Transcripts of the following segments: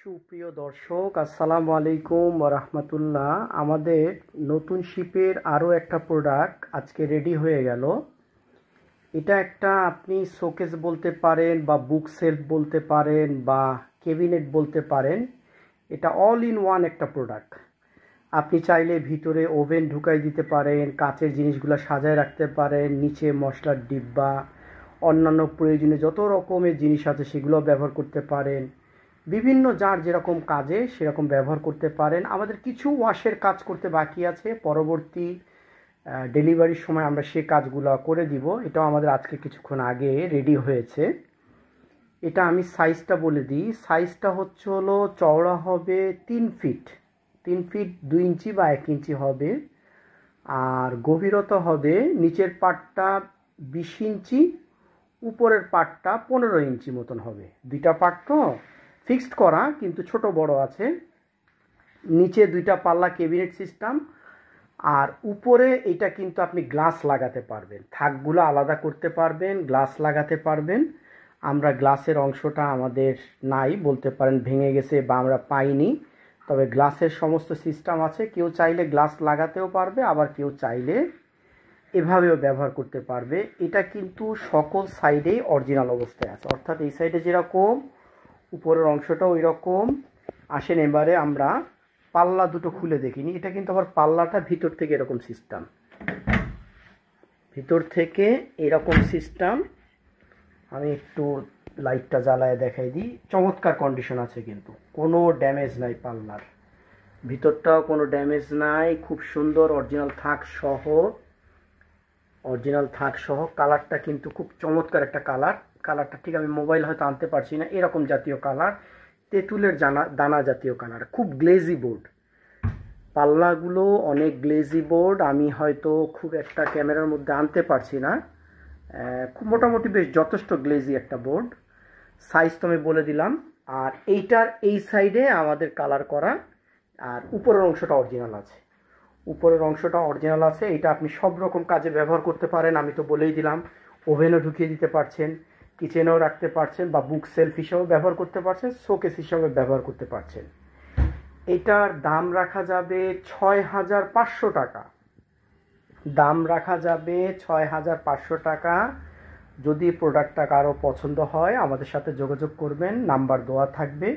সুপ্রিয় দর্শক, আসসালামু আলাইকুম ওয়া রাহমাতুল্লাহ। আমাদের নতুন শিপের আরও একটা প্রোডাক্ট আজকে রেডি হয়ে গেল। এটা একটা আপনি শোকেস বলতে পারেন বা বুক সেলফ বলতে পারেন বা ক্যাবিনেট বলতে পারেন। এটা অল ইন ওয়ান একটা প্রোডাক্ট। আপনি চাইলে ভিতরে ওভেন ঢুকাই দিতে পারেন, কাচের জিনিসগুলো সাজায় রাখতে পারেন, নিচে মশলার ডিব্বা, অন্যান্য প্রয়োজনীয় যত রকমের জিনিস আছে সেগুলো ব্যবহার করতে পারেন। বিভিন্ন যার যেরকম কাজে সেরকম ব্যবহার করতে পারেন। আমাদের কিছু ওয়াশের কাজ করতে বাকি আছে, পরবর্তী ডেলিভারির সময় আমরা সে কাজগুলো করে দিব। এটাও আমাদের আজকে কিছুক্ষণ আগে রেডি হয়েছে। এটা আমি সাইজটা বলে দিই। সাইজটা হলো চওড়া হবে 3 ফিট, 3 ফিট 2 ইঞ্চি বা 1 ইঞ্চি হবে। আর গভীরতা হবে নিচের পার্টটা 20 ইঞ্চি, উপরের পার্টটা 15 ইঞ্চি মতন হবে। দুইটা পার্ট তো ফিক্সড করা, কিন্তু ছোট বড় আছে। নিচে দুইটা পাল্লা ক্যাবিনেট সিস্টেম, আর উপরে এটা কিন্তু আপনি গ্লাস লাগাতে পারবেন, থাকগুলো আলাদা করতে পারবেন, গ্লাস লাগাতে পারবেন। আমরা গ্লাসের অংশটা আমাদের নাই বলতে পারেন, ভেঙে গেছে বা আমরা পাইনি, তবে গ্লাসের সমস্ত সিস্টেম আছে। কেউ চাইলে গ্লাস লাগাতেও পারবে, আবার কেউ চাইলে এভাবেও ব্যবহার করতে পারবে। এটা কিন্তু সকল সাইডেই অরিজিনাল অবস্থায় আছে, অর্থাৎ এই সাইডে যেরকম উপরের অংশটা ওই রকম। আসেন এবারে আমরা পাল্লা দুটো খুলে দেখিনি। এটা কিন্তু আবার পাল্লাটা ভিতর থেকে এরকম সিস্টেম, ভিতর থেকে এরকম সিস্টেম। আমি একটু লাইটটা জ্বালায় দেখাই দিই। চমৎকার কন্ডিশন আছে, কিন্তু কোনো ড্যামেজ নাই, পাল্লার ভিতরটাও কোনো ড্যামেজ নাই। খুব সুন্দর অরিজিনাল থাক সহ, কালারটা কিন্তু খুব চমৎকার একটা কালার। কালারটা ঠিক আমি মোবাইল হয়তো আনতে পারছি না, এরকম জাতীয় কালার, তেঁতুলের দানা জাতীয় কালার, খুব গ্লেজি বোর্ড। পাল্লাগুলো অনেক গ্লেজি বোর্ড। আমি হয়তো খুব একটা ক্যামেরার মধ্যে আনতে পারছি না, খুব মোটামুটি বেশ যথেষ্ট গ্লেজি একটা বোর্ড। সাইজ তো আমি বলে দিলাম। আর এইটার এই সাইডে আমাদের কালার করা, আর উপরের অংশটা অরিজিনাল আছে। এটা আপনি সব রকম কাজে ব্যবহার করতে পারেন। আমি তো বলেই দিলাম, ওভেনও ঢুকিয়ে দিতে পারছেন, কিচেনেও রাখতে পারছেন, বা বুক সেলফ হিসাবেও ব্যবহার করতে পারছেন, শোকেস হিসাবে ব্যবহার করতে পারছেন। এটার দাম রাখা যাবে 6500 টাকা। যদি প্রোডাক্টটা কারো পছন্দ হয় আমাদের সাথে যোগাযোগ করবেন, নাম্বার দেওয়া থাকবে।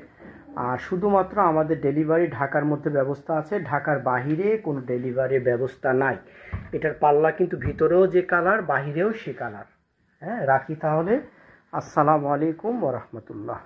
আর শুধুমাত্র আমাদের ডেলিভারি ঢাকার মধ্যে ব্যবস্থা আছে, ঢাকার বাহিরে কোনো ডেলিভারির ব্যবস্থা নাই। এটার পাল্লা কিন্তু ভিতরেও যে কালার, বাহিরেও সে কালার। হ্যাঁ, রাখি তাহলে। আসসালামু আলাইকুম ওয়া রাহমাতুল্লাহ।